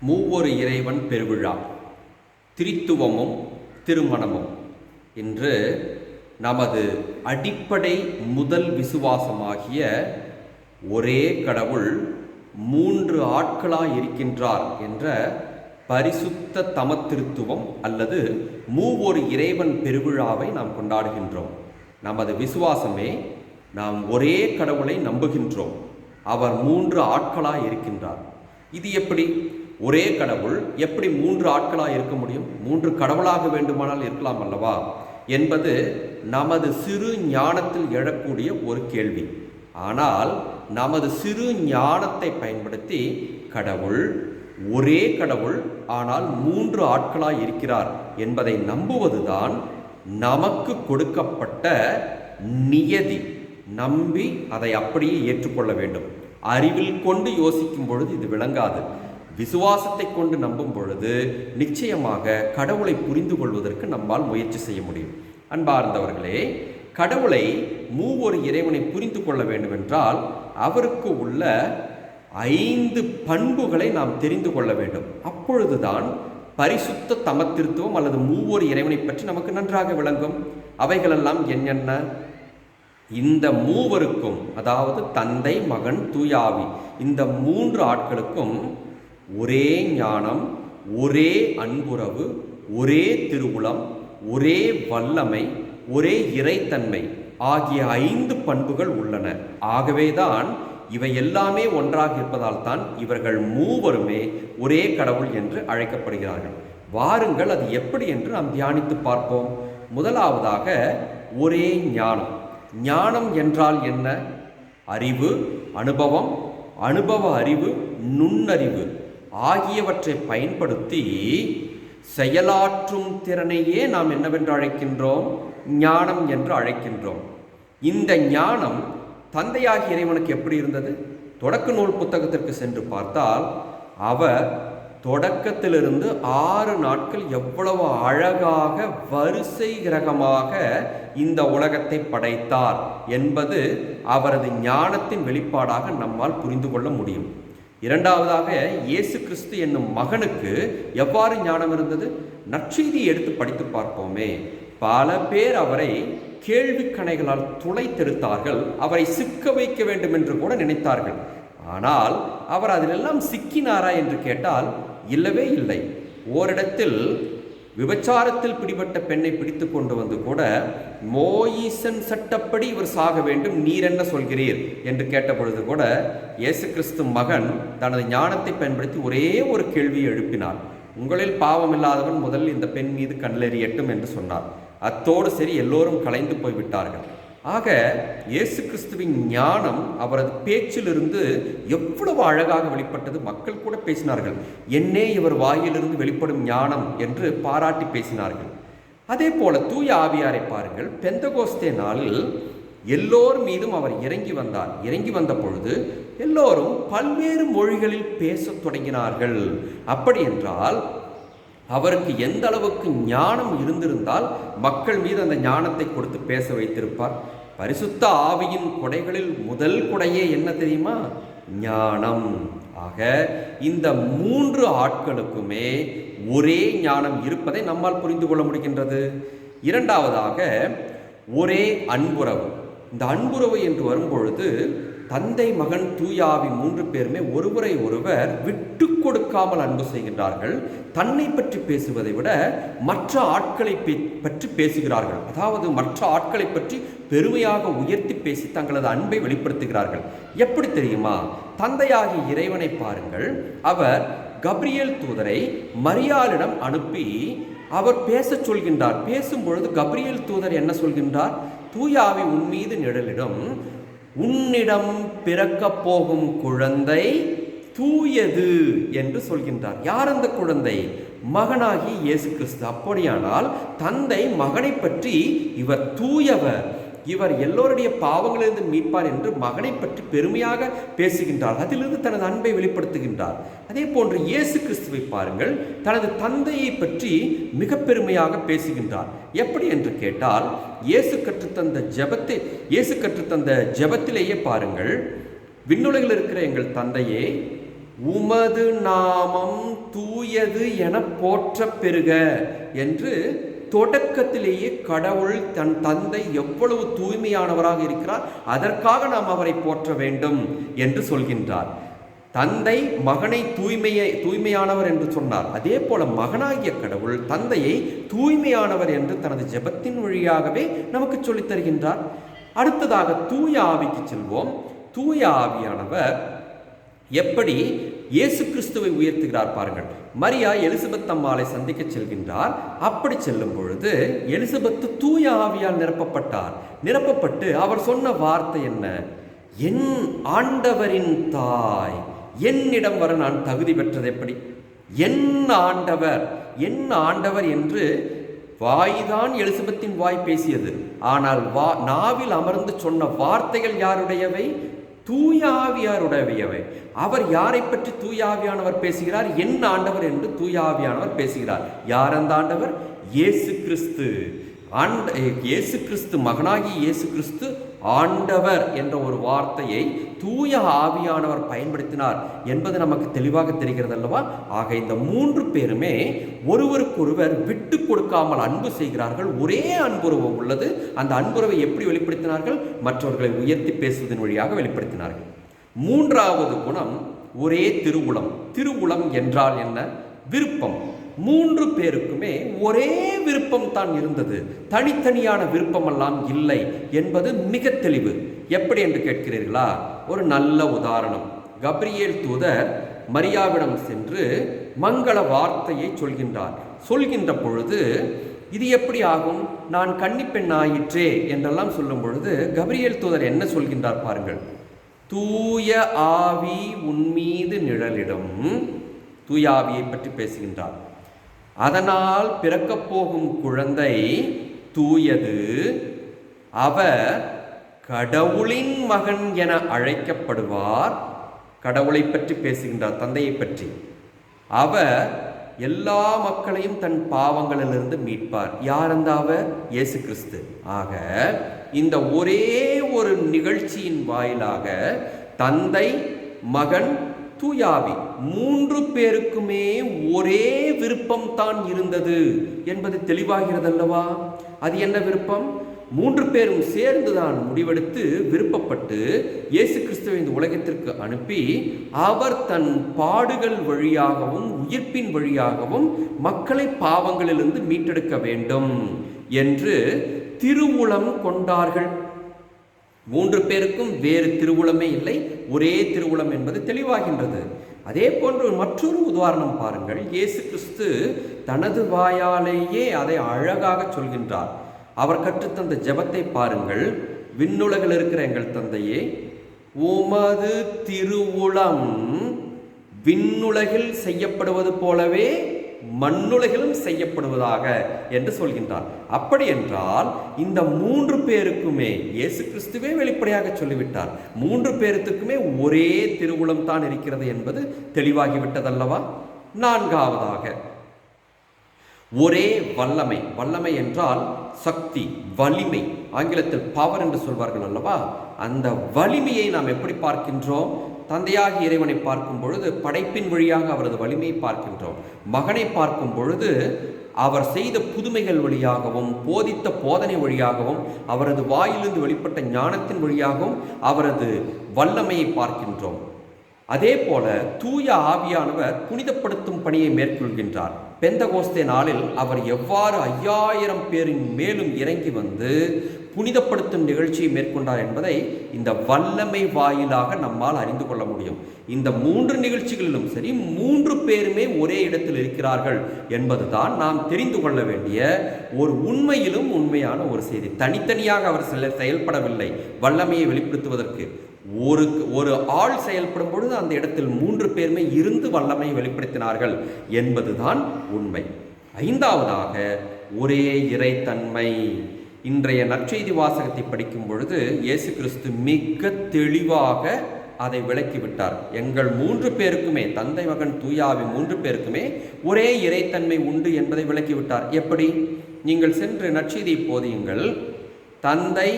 மூவொரு இறைவன் பெருவிழா, திரித்துவமும் திருமணமும் என்று நமது அடிப்படை முதல் விசுவாசமாகிய ஒரே கடவுள் மூன்று ஆட்களாய் இருக்கின்றார் என்ற பரிசுத்த தமத்திருத்துவம் அல்லது மூவொரு இறைவன் பெருவிழாவை நாம் கொண்டாடுகின்றோம். நமது விசுவாசமே நாம் ஒரே கடவுளை நம்புகின்றோம். அவர் மூன்று ஆட்களாய் இருக்கின்றார். இது எப்படி? ஒரே கடவுள் எப்படி மூன்று ஆட்களாக இருக்க முடியும்? மூன்று கடவுளாக வேண்டுமானால் இருக்கலாம் அல்லவா என்பது நமது சிறு ஞானத்தில் எழக்கூடிய ஒரு கேள்வி. ஆனால் நமது சிறு ஞானத்தை பயன்படுத்தி கடவுள் ஒரே கடவுள் ஆனால் மூன்று ஆட்களாய் இருக்கிறார் என்பதை நம்புவதுதான் நமக்கு கொடுக்கப்பட்ட நியதி. நம்பி அதை அப்படியே ஏற்றுக்கொள்ள வேண்டும். அறிவில் கொண்டு யோசிக்கும் பொழுது இது விளங்காது. விசுவாசத்தை கொண்டு நம்பும் பொழுது நிச்சயமாக கடவுளை புரிந்து கொள்வதற்கு நம்மால் முயற்சி செய்ய முடியும். அன்பார்ந்தவர்களே, கடவுளை மூவொரு இறைவனை புரிந்து கொள்ள வேண்டுமென்றால் அவருக்கு உள்ள 5 பண்புகளை நாம் தெரிந்து கொள்ள வேண்டும். அப்பொழுதுதான் பரிசுத்த தமத்திருத்துவம் அல்லது மூவொரு இறைவனை பற்றி நமக்கு நன்றாக விளங்கும். அவைகளெல்லாம் என்னென்ன? இந்த மூவருக்கும், அதாவது தந்தை, மகன், தூயாவி, இந்த மூன்று ஆட்களுக்கும் ஒரே ஞானம், ஒரே அன்புறவு, ஒரே திருவுளம், ஒரே வல்லமை, ஒரே இறைத்தன்மை ஆகிய 5 பண்புகள் உள்ளன. ஆகவேதான் இவை எல்லாமே ஒன்றாக இருப்பதால் தான் இவர்கள் மூவருமே ஒரே கடவுள் என்று அழைக்கப்படுகிறார்கள். வாருங்கள், அது எப்படி என்று நாம் தியானித்து பார்ப்போம். முதலாவதாக ஒரே ஞானம். ஞானம் என்றால் என்ன? அறிவு, அனுபவம், அனுபவ அறிவு, நுண்ணறிவு ஆகியவற்றை பயன்படுத்தி செயலாற்றும் திறனையே நாம் என்னவென்று அழைக்கின்றோம்? ஞானம் என்று அழைக்கின்றோம். இந்த ஞானம் தந்தையாகிய இறைவனுக்கு எப்படி இருந்தது? தொடக்க நூல் புத்தகத்திற்கு சென்று பார்த்தால் அவர் தொடக்கத்திலிருந்து 6 நாட்கள் எவ்வளவு அழகாக வரிசை கிரகமாக இந்த உலகத்தை படைத்தார் என்பது அவரது ஞானத்தின் வெளிப்பாடாக நம்மால் புரிந்து கொள்ள முடியும். இரண்டாவதாக, இயேசு கிறிஸ்து என்னும் மகனுக்கு எவ்வாறு ஞானம் இருந்தது? நற்செய்தியை எடுத்து படித்து பார்ப்போமே. பல பேர் அவரை கேள்விக்கணைகளால் துளைத்தெடுத்தார்கள். அவரை சிக்க வைக்க வேண்டும் என்று கூட நினைத்தார்கள். ஆனால் அவர் அதிலெல்லாம் சிக்கினாரா என்று கேட்டால் இல்லவே இல்லை. ஓரிடத்தில் விபச்சாரத்தில் பிடிபட்ட பெண்ணை பிடித்து கொண்டு வந்து கூட மோயிசன் சட்டப்படி இவர் சாக வேண்டும், நீர் என்ன சொல்கிறீர் என்று கேட்ட பொழுது கூட இயேசு கிறிஸ்து மகன் தனது ஞானத்தை பயன்படுத்தி ஒரே ஒரு கேள்வியை எழுப்பினார். உங்களில் பாவம் இல்லாதவன் முதல் இந்த பெண் மீது கல்லெறியட்டும் என்று சொன்னார். அத்தோடு சரி, எல்லோரும் கலைந்து போய்விட்டார்கள். ஆக இயேசு கிறிஸ்துவின் ஞானம் அவரது பேச்சிலிருந்து எவ்வளவு அழகாக வெளிப்பட்டது. மக்கள் கூட பேசினார்கள், என்னே இவர் வாயிலிருந்து வெளிப்படும் ஞானம் என்று பாராட்டி பேசினார்கள். அதே போல தூய ஆவியாரை பாருங்கள். பெந்தகோஸ்தே நாளில் எல்லோர் மீதும் அவர் இறங்கி வந்தார். இறங்கி வந்த பொழுது எல்லோரும் பல்வேறு மொழிகளில் பேசத் தொடங்கினார்கள். அப்படி என்றால் அவருக்கு எந்த அளவுக்கு ஞானம் இருந்திருந்தால் மக்கள் மீது அந்த ஞானத்தை கொடுத்து பேச வைத்திருப்பார். பரிசுத்த ஆவியின் கொடைகளில் முதல் கொடையே என்ன தெரியுமா? ஞானம். ஆக இந்த 3 ஆட்களுக்குமே ஒரே ஞானம் இருப்பதை நம்மால் புரிந்து கொள்ள முடிகின்றது. இரண்டாவதாக ஒரே அன்புறவு. இந்த அன்புறவு என்று வரும்பொழுது தந்தை, மகன், தூயாவி 3 பேருமே ஒருவரை ஒருவர் விட்டு கொடுக்காமல் அன்பு செய்கின்றார்கள். தன்னை பற்றி பேசுவதை விட மற்ற ஆட்களை பற்றி பேசுகிறார்கள். அதாவது மற்ற ஆட்களை பற்றி பெருமையாக உயர்த்தி பேசி தங்களது அன்பை வெளிப்படுத்துகிறார்கள். எப்படி தெரியுமா? தந்தையாகிய இறைவனை பாருங்கள். அவர் கப்ரியேல் தூதரை மரியாளிடம் அனுப்பி அவர் பேசச் சொல்கின்றார். பேசும்பொழுது கப்ரியேல் தூதர் என்ன சொல்கின்றார்? தூயாவி உன் மீது நிழலிடம், உன்னிடம் பிறக்க போகும் குழந்தை தூயது என்று சொல்கின்றார். யார் அந்த குழந்தை? மகனாகி இயேசு கிறிஸ்து. அப்படியானால் தந்தை மகனை பற்றி இவர் தூயவர், இவர் எல்லோருடைய பாவங்களிலிருந்து மீட்பார் என்று மகனை பற்றி பெருமையாக பேசுகின்றார். அதிலிருந்து தனது அன்பை வெளிப்படுத்துகின்றார். அதே போன்று இயேசு கிறிஸ்துவை பாருங்கள். தனது தந்தையை பற்றி மிக பெருமையாக பேசுகின்றார். எப்படி என்று கேட்டால் இயேசு கற்றுத்தந்த ஜெபத்திலேயே பாருங்கள், விண்ணுலகில் இருக்கிற எங்கள் தந்தையே, உமது நாமம் தூயது என போற்ற பெறுக என்று தொடக்கத்திலேயே கடவுள் தன் தந்தை எவ்வளவு தூய்மையானவராக இருக்கிறார், அதற்காக நாம் அவரை போற்ற வேண்டும் என்று சொல்கின்றார். தந்தை மகனை தூய்மையானவர் என்று சொன்னார். அதே போல மகனாகிய கடவுள் தந்தையை தூய்மையானவர் என்று தனது ஜெபத்தின் வழியாகவே நமக்கு சொல்லித் தருகின்றார். அடுத்ததாக தூய ஆவிக்கு செல்வோம். தூய ஆவியானவர் எப்படி இயேசு கிறிஸ்துவை உயர்த்துகிறார் பாருங்கள். மரியா எலிசபெத் அம்மாளை சந்திக்க செல்கின்றார். அப்படி செல்லும் பொழுது எலிசபெத் தூய ஆவியால் நிரப்பப்பட்டு அவர் சொன்ன வார்த்தை என்ன? என் ஆண்டவரின் தாய் என்னிடம் வர நான் தகுதி பெற்றது எப்படி? என் ஆண்டவர் என்று வாய்தான் எலிசபெத்தின் வாய் பேசியது. ஆனால் நாவில் அமர்ந்து சொன்ன வார்த்தைகள் யாருடையவை? தூய ஆவியாருடையவை. அவர் யாரை பற்றி தூய ஆவியானவர் பேசுகிறார்? என் ஆண்டவர் என்று தூய ஆவியானவர் பேசுகிறார். யார் அந்த ஆண்டவர்? இயேசு கிறிஸ்து. இயேசு கிறிஸ்து, மகனாகி இயேசு கிறிஸ்து ஆண்டவர் என்ற ஒரு வார்த்தையை தூய ஆவியானவர் பயன்படுத்தினார் என்பது நமக்கு தெளிவாக தெரிகிறது அல்லவா? ஆக இந்த 3 பேருமே ஒருவருக்கொருவர் விட்டு கொடுக்காமல் அன்பு செய்கிறார்கள். ஒரே அன்புறவு உள்ளது. அந்த அன்புறவை எப்படி வெளிப்படுத்தினார்கள்? மற்றவர்களை உயர்த்தி பேசுவதன் வழியாக வெளிப்படுத்தினார்கள். 3வது குணம் ஒரே திருவுளம். திருவுளம் என்றால் என்ன? விருப்பம். 3 பேருக்குமே ஒரே விருப்பம் தான் இருந்தது. தனித்தனியான விருப்பமெல்லாம் இல்லை என்பது மிக தெளிவு. எப்படி என்று கேட்கிறீர்களா? ஒரு நல்ல உதாரணம். கப்ரியேல் தூதர் மரியாவிடம் சென்று மங்கள வார்த்தையை சொல்கின்ற பொழுது இது எப்படி ஆகும்? நான் கன்னிப்பெண் ஆயிற்றே என்றெல்லாம் சொல்லும் பொழுது கப்ரியேல் தூதர் என்ன சொல்கின்றார் பாருங்கள். தூய ஆவி உன்மீது நிழலிடும். தூய ஆவியை பற்றி பேசுகின்றார். அதனால் பிறக்கப் போகும் குழந்தை தூயது, அவர் கடவுளின் மகன் என அழைக்கப்படுவார். கடவுளை பற்றி பேசுகின்றார், தந்தையை பற்றி. அவர் எல்லா மக்களையும் தன் பாவங்களிலிருந்து மீட்பார். யார் அந்த அவர்? இயேசு கிறிஸ்து. ஆக இந்த ஒரே ஒரு நிகழ்ச்சியின் வாயிலாக தந்தை, மகன், தூயாவி 3 பேருக்குமே ஒரே விருப்பம் தான் இருந்தது என்பது தெளிவாகிறது அல்லவா? அது என்ன விருப்பம்? 3 பேரும் சேர்ந்துதான் முடிவெடுத்து விருப்பப்பட்டு இயேசு கிறிஸ்துவை இந்த உலகத்திற்கு அனுப்பி அவர் தன் பாடுகள் வழியாகவும் உயிர்ப்பின் வழியாகவும் மக்களை பாவங்களிலிருந்து மீட்டெடுக்க வேண்டும் என்று திருவுளம் கொண்டார்கள். 3 பேருக்கும் வேறு திருவுளமே இல்லை, ஒரே திருவுளம் என்பது தெளிவாகின்றது. அதே போன்று மற்றொரு உதாரணம் பாருங்கள். இயேசு கிறிஸ்து தனது வாயாலேயே அதை அழகாக சொல்கின்றார். அவர் கற்றுத்தந்த ஜெபத்தை பாருங்கள். விண்ணுலகில் இருக்கிற எங்கள் தந்தையே, உமது திருவுளம் விண்ணுலகில் செய்யப்படுவது போலவே மண்ணுலகிலும் செய்யப்படுவதாக என்று சொல்கின்றார். அப்படி என்றால் இந்த 3 பேருக்குமே இயேசு கிறிஸ்துவே வெளிப்படையாக சொல்லிவிட்டார். 3 பேருக்குமே ஒரே திருவுளம் தான் இருக்கிறது என்பது தெளிவாகிவிட்டதல்லவா? 4வதாக ஒரே வல்லமை. வல்லமை என்றால் சக்தி, வலிமை. ஆங்கிலத்தில் பவர் என்று சொல்வார்கள் அல்லவா? அந்த வலிமையை நாம் எப்படி பார்க்கின்றோம்? தந்தையாகி இறைவனை பார்க்கும் பொழுது படைப்பின் வழியாக அவரது வலிமையை பார்க்கின்றோம். மகனை பார்க்கும் பொழுது அவர் செய்த புதுமைகள் வழியாகவும் போதித்த போதனை வழியாகவும் அவரது வாயிலிருந்து வெளிப்பட்ட ஞானத்தின் வழியாகவும் அவரது வல்லமையை பார்க்கின்றோம். அதே போல தூய ஆவியானவர் புனிதப்படுத்தும் பணியை மேற்கொள்கின்றார். பெந்தகோஸ்தே நாளில் அவர் எவ்வாறு 5000 பேரின் மேலும் இறங்கி வந்து புனிதப்படுத்தும் நிகழ்ச்சியை மேற்கொண்டார் என்பதை இந்த வல்லமை வாயிலாக நம்மால் அறிந்து கொள்ள முடியும். இந்த 3 நிகழ்ச்சிகளிலும் சரி 3 பேருமே ஒரே இடத்தில் இருக்கிறார்கள் என்பதுதான் நாம் தெரிந்து கொள்ள வேண்டிய ஒரு உண்மையிலும் உண்மையான ஒரு செய்தி. தனித்தனியாக அவர் செயல்படவில்லை. வல்லமையை வெளிப்படுத்துவதற்கு ஒரு ஆள் செயல்படும் பொழுது அந்த இடத்தில் 3 பேருமே இருந்து வல்லமையை வெளிப்படுத்தினார்கள் என்பதுதான் உண்மை. 5வதாக ஒரே இறைத்தன்மை. இன்றைய நற்செய்தி வாசகத்தை படிக்கும் பொழுது இயேசு கிறிஸ்து மிக தெளிவாக அதை விளக்கிவிட்டார். எங்கள் 3 பேருக்குமே, தந்தை, மகன், தூயாவி 3 பேருக்குமே ஒரே இறைத்தன்மை உண்டு என்பதை விளக்கிவிட்டார். எப்படி? நீங்கள் சென்று நற்செய்தியை போதியுங்கள். தந்தை,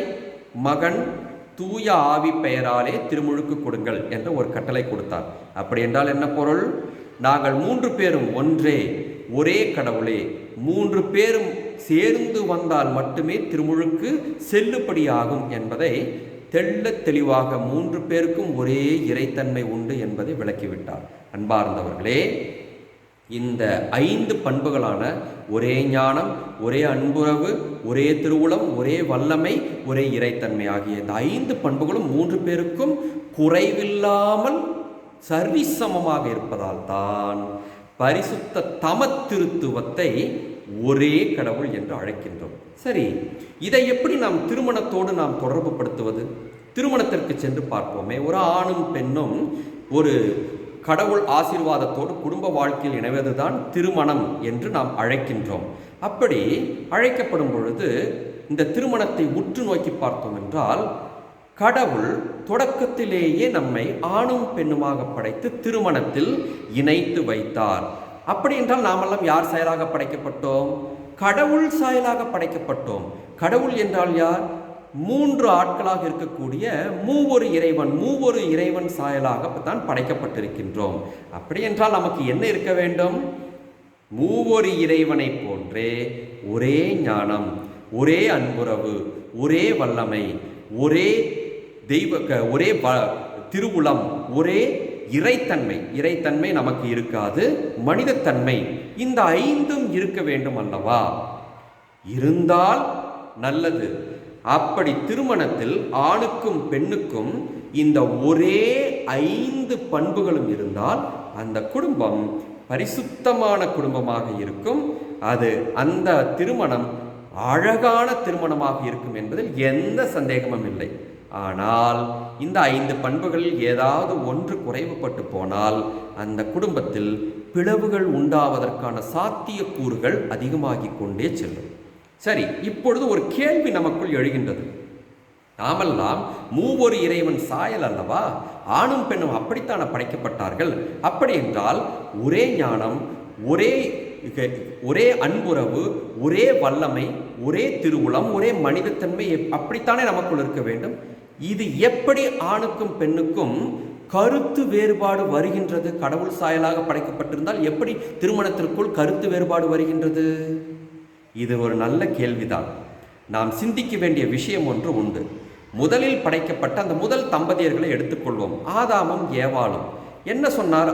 மகன், தூய ஆவி பெயராலே திருமுழுக்கு கொடுங்கள் என்ற ஒரு கட்டளை கொடுத்தார். அப்படி என்றால் என்ன பொருள்? நாங்கள் 3 பேரும் ஒன்றே, ஒரே கடவுளே, 3 பேரும் சேர்ந்து வந்தால் மட்டுமே திருமுழுக்கு செல்லுபடியாகும் என்பதை தெள்ள தெளிவாக 3 பேருக்கும் ஒரே இறைத்தன்மை உண்டு என்பதை விளக்கிவிட்டார். அன்பார்ந்தவர்களே, இந்த 5 பண்புகளான ஒரே ஞானம், ஒரே அன்புறவு, ஒரே திருவுளம், ஒரே வல்லமை, ஒரே இறைத்தன்மை ஆகிய இந்த 5 பண்புகளும் 3 பேருக்கும் குறைவில்லாமல் சரிசமமாக இருப்பதால் தான் பரிசுத்த தமத்திருத்துவத்தை ஒரே கடவுள் என்று அழைக்கின்றோம். சரி, இதை எப்படி நாம் திருமணத்தோடு நாம் தொடர்பு படுத்துவது? திருமணத்திற்கு சென்று பார்ப்போமே. ஒரு ஆணும் பெண்ணும் ஒரு கடவுள் ஆசீர்வாதத்தோடு குடும்ப வாழ்க்கையில் இணைவதுதான் திருமணம் என்று நாம் அழைக்கின்றோம். அப்படி அழைக்கப்படும் பொழுது இந்த திருமணத்தை உற்று நோக்கி பார்த்தோம் என்றால், கடவுள் தொடக்கத்திலேயே நம்மை ஆணும் பெண்ணுமாக படைத்து திருமணத்தில் இணைத்து வைத்தார். அப்படி என்றால் நாமெல்லாம் யார் சாயலாக படைக்கப்பட்டோம்? கடவுள் சாயலாக படைக்கப்பட்டோம். கடவுள் என்றால் யார்? 3 ஆட்களாக இருக்கக்கூடிய மூவொரு இறைவன் சாயலாக தான் படைக்கப்பட்டிருக்கின்றோம். அப்படி என்றால் நமக்கு என்ன இருக்க வேண்டும்? மூவொரு இறைவனை போன்றே ஒரே ஞானம், ஒரே அன்புறவு, ஒரே வல்லமை, ஒரே ஒரே திருவுளம், ஒரே இறைத்தன்மை நமக்கு இருக்காது. மனிதத்தன்மை, இந்த 5ம் இருக்க வேண்டும் அல்லவா? இருந்தால் நல்லது. அப்படி திருமணத்தில் ஆணுக்கும் பெண்ணுக்கும் இந்த ஒரே 5 பண்புகளும் இருந்தால் அந்த குடும்பம் பரிசுத்தமான குடும்பமாக இருக்கும். அந்த திருமணம் அழகான திருமணமாக இருக்கும் என்பதில் எந்த சந்தேகமும் இல்லை. ஆனால் இந்த 5 பண்புகளில் ஏதாவது ஒன்று குறைவுபட்டு போனால் அந்த குடும்பத்தில் பிளவுகள் உண்டாவதற்கான சாத்தியக்கூறுகள் அதிகமாகிக் கொண்டே செல்லும். சரி, இப்பொழுது ஒரு கேள்வி நமக்குள் எழுகின்றது. நாமெல்லாம் மூவொரு இறைவன் சாயல் அல்லவா? ஆணும் பெண்ணும் அப்படித்தான படைக்கப்பட்டார்கள். அப்படி என்றால் ஒரே ஞானம், ஒரே அன்புறவு, ஒரே வல்லமை, ஒரே திருவுளம், ஒரே மனிதத்தன்மை அப்படித்தானே நமக்குள் இருக்க வேண்டும். இது எப்படி ஆணுக்கும் பெண்ணுக்கும் கருத்து வேறுபாடு வருகின்றது? கடவுள் சாயலாக படைக்கப்பட்டிருந்தால் எப்படி திருமணத்திற்குள் கருத்து வேறுபாடு வருகின்றது? இது ஒரு நல்ல கேள்விதான். நாம் சிந்திக்க வேண்டிய விஷயம் ஒன்று உண்டு. முதலில் படைக்கப்பட்ட அந்த முதல் தம்பதியர்களை எடுத்துக்கொள்வோம், ஆதாமும் ஏவாளும். என்ன சொன்னார்?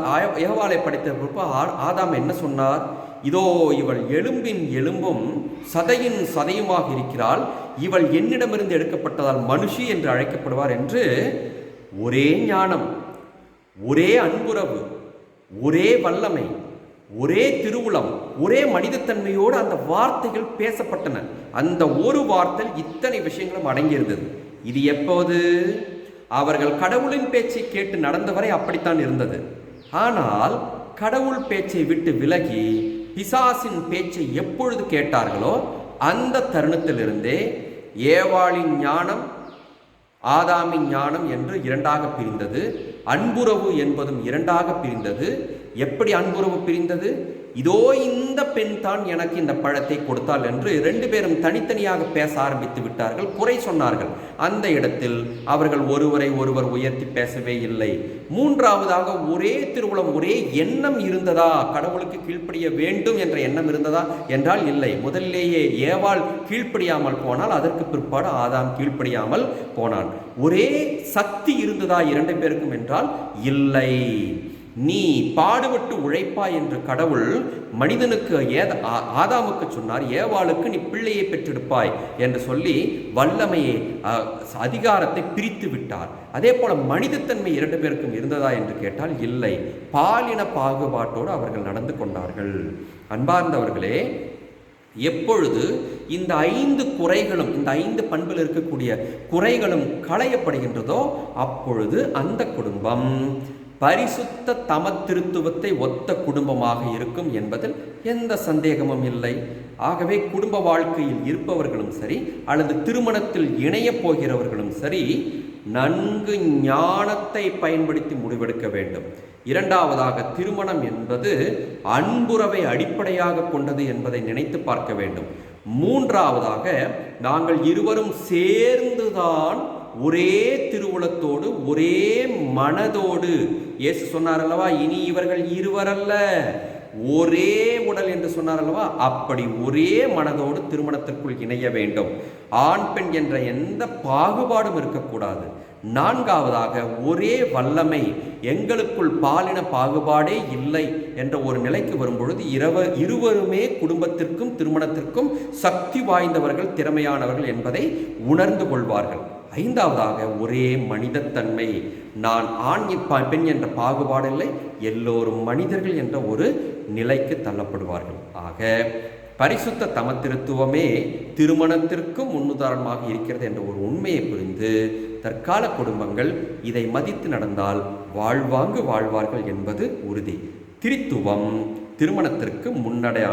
ஏவாளை படைத்த பொறுப்பு ஆதாம் என்ன சொன்னார்? இதோ இவள் எலும்பின் எலும்பும் சதையின் சதையுமாக இருக்கிறாள், இவள் என்னிடமிருந்து எடுக்கப்பட்டதால் மனுஷி என்று அழைக்கப்படுவார் என்று ஒரே ஞானம், ஒரே அன்புறவு, ஒரே வல்லமை, ஒரே திருவுளம், ஒரே மனிதத்தன்மையோடு அந்த வார்த்தைகள் பேசப்பட்டன. அந்த ஒரு வார்த்தை இத்தனை விஷயங்களும் அடங்கியிருந்தது. இது எப்போது? அவர்கள் கடவுளின் பேச்சை கேட்டு நடந்தவரை அப்படித்தான் இருந்தது. ஆனால் கடவுள் பேச்சை விட்டு விலகி பிசாசின் பேச்சை எப்பொழுது கேட்டார்களோ அந்த தருணத்திலிருந்தே ஏவாளின் ஞானம், ஆதாமின் ஞானம் என்று 2ஆக பிரிந்தது. அன்புறவு என்பதும் 2ஆக பிரிந்தது. எப்படி அன்புறவு பிரிந்தது? இதோ இந்த பெண் தான் எனக்கு இந்த பழத்தை கொடுத்தாள் என்று 2 பேரும் தனித்தனியாக பேச ஆரம்பித்து விட்டார்கள், குறை சொன்னார்கள். அந்த இடத்தில் அவர்கள் ஒருவர் உயர்த்தி பேசவே இல்லை. 3ஆவதாக ஒரே திருவுளம், ஒரே எண்ணம் இருந்ததா? கடவுளுக்கு கீழ்ப்படிய வேண்டும் என்ற எண்ணம் இருந்ததா என்றால் இல்லை. முதலிலேயே ஏவாள் கீழ்ப்படியாமல் போனால் அதற்கு பிற்பாடு ஆதாம் கீழ்ப்படியாமல் போனான். ஒரே சக்தி இருந்ததா 2 பேருக்கும் என்றால் இல்லை. நீ பாடுபட்டு உழைப்பாய் என்று கடவுள் மனிதனுக்கு ஆதாமுக்கு சொன்னார், ஏவாளுக்கு நீ பிள்ளையை பெற்றெடுப்பாய் என்று சொல்லி வல்லமையை, அதிகாரத்தை பிரித்து விட்டார். அதே போல மனிதத்தன்மை 2 பேருக்கும் இருந்ததா என்று கேட்டால் இல்லை. பாலின பாகுபாட்டோடு அவர்கள் நடந்து கொண்டார்கள். அன்பார்ந்தவர்களே, எப்பொழுது இந்த 5 குறைகளும், இந்த 5 பண்பில் இருக்கக்கூடிய குறைகளும் களையப்படுகின்றதோ அப்பொழுது அந்த குடும்பம் பரிசுத்த தமத்திருத்துவத்தை ஒத்த குடும்பமாக இருக்கும் என்பதில் எந்த சந்தேகமும் இல்லை. ஆகவே குடும்ப வாழ்க்கையில் இருப்பவர்களும் சரி, அல்லது திருமணத்தில் இணையப் போகிறவர்களும் சரி, நன்கு ஞானத்தை பயன்படுத்தி முடிவெடுக்க வேண்டும். 2ஆவதாக, திருமணம் என்பது அன்புறவை அடிப்படையாக கொண்டது என்பதை நினைத்து பார்க்க வேண்டும். 3ஆவதாக, நாங்கள் இருவரும் சேர்ந்துதான் ஒரே திருவுளத்தோடு ஒரே மனதோடு. இயேசு சொன்னார் அல்லவா, இனி இவர்கள் இருவரல்ல ஒரே உடல் என்று சொன்னார் அல்லவா, அப்படி ஒரே மனதோடு திருமணத்திற்குள் இணைய வேண்டும். ஆண் பெண் என்ற எந்த பாகுபாடும் இருக்கக்கூடாது. நான்காவதாக, ஒரே வல்லமை. எங்களுக்குள் பாலின பாகுபாடே இல்லை என்ற ஒரு நிலைக்கு வரும்பொழுது இருவருமே குடும்பத்திற்கும் திருமணத்திற்கும் சக்தி வாய்ந்தவர்கள், திறமையானவர்கள் என்பதை உணர்ந்து கொள்வார்கள். ஐந்தாவதாக, ஒரே மனிதத்தன்மை. நான் ஆண் பெண் என்ற பாகுபாடு இல்லை, எல்லோரும் மனிதர்கள் என்ற ஒரு நிலைக்கு தள்ளப்படுவார்கள். ஆக பரிசுத்த தமத்திருத்துவமே திருமணத்திற்கும் முன்னுதாரணமாக இருக்கிறது என்ற ஒரு உண்மையை புரிந்து தற்கால குடும்பங்கள் இதை மதித்து நடந்தால் வாழ்வாங்கு வாழ்வார்கள் என்பது உறுதி. திரித்துவம் திருமணத்திற்கு முன்னடையாளம்.